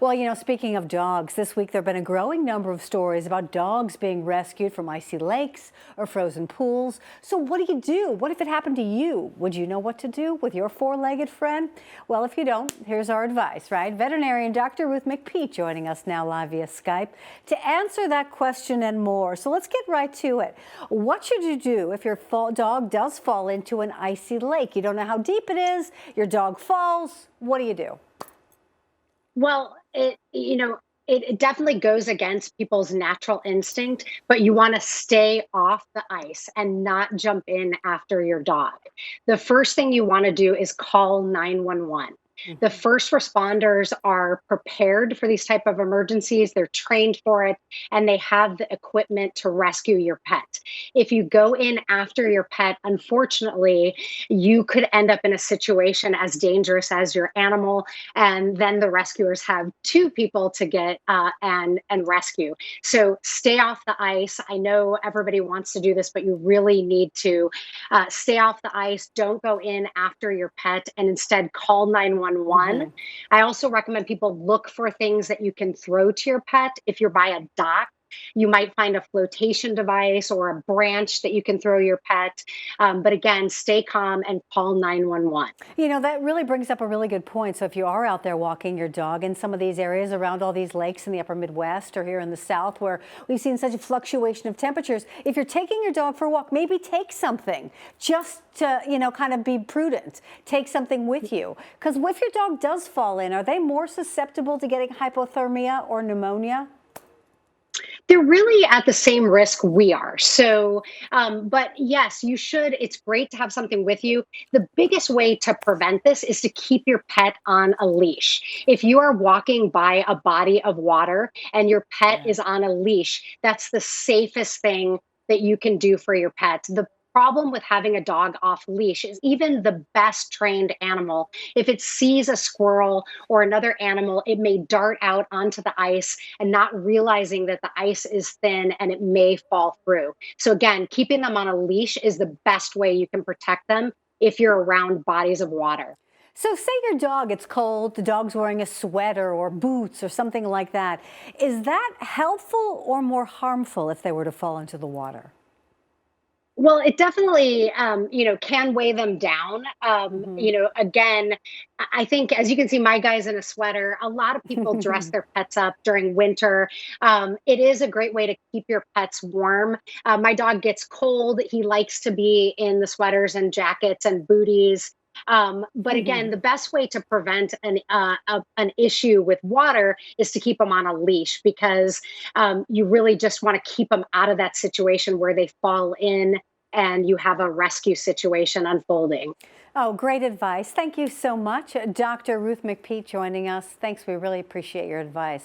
Well, speaking of dogs, this week there have been a growing number of stories about dogs being rescued from icy lakes or frozen pools. So what do you do? What if it happened to you? Would you know what to do with your four-legged friend? Well, if you don't, here's our advice, right? Veterinarian Dr. Ruth McPeak joining us now live via Skype to answer that question and more. So let's get right to it. What should you do if your dog does fall into an icy lake? You don't know how deep it is, your dog falls. What do you do? Well, it definitely goes against people's natural instinct, but you want to stay off the ice and not jump in after your dog. The first thing you want to do is call 911. The Mhm. first responders are prepared for these type of emergencies. They're trained for it and they have the equipment to rescue your pet. If you go in after your pet, unfortunately, you could end up in a situation as dangerous as your animal, and then the rescuers have two people to get and rescue. So stay off the ice. I know everybody wants to do this, but you really need to stay off the ice. Don't go in after your pet, and instead call 911. Mhm. I also recommend people look for things that you can throw to your pet. If you're by a dock, you might find a flotation device or a branch that you can throw your pet. But again, stay calm and call 911. That really brings up a really good point. So if you are out there walking your dog in some of these areas around all these lakes in the upper Midwest or here in the South where we've seen such a fluctuation of temperatures, if you're taking your dog for a walk, maybe take something just to, kind of be prudent. Take something with you. Because if your dog does fall in, are they more susceptible to getting hypothermia or pneumonia? They're really at the same risk we are. So, but yes, you should. It's great to have something with you. The biggest way to prevent this is to keep your pet on a leash. If you are walking by a body of water and your pet Yeah. is on a leash, that's the safest thing that you can do for your pet. The problem with having a dog off leash is even the best trained animal, if it sees a squirrel or another animal, it may dart out onto the ice and not realizing that the ice is thin and it may fall through. So, again, keeping them on a leash is the best way you can protect them if you're around bodies of water. So say your dog, it's cold, the dog's wearing a sweater or boots or something like that. Is that helpful or more harmful if they were to fall into the water? Well, it definitely, can weigh them down. Mhm. Again, I think as you can see, my guy's in a sweater. A lot of people dress their pets up during winter. It is a great way to keep your pets warm. My dog gets cold. He likes to be in the sweaters and jackets and booties. But again, the best way to prevent an issue with water is to keep them on a leash, because you really just want to keep them out of that situation where they fall in and you have a rescue situation unfolding. Oh, great advice. Thank you so much. Dr. Ruth McPeak joining us. Thanks. We really appreciate your advice.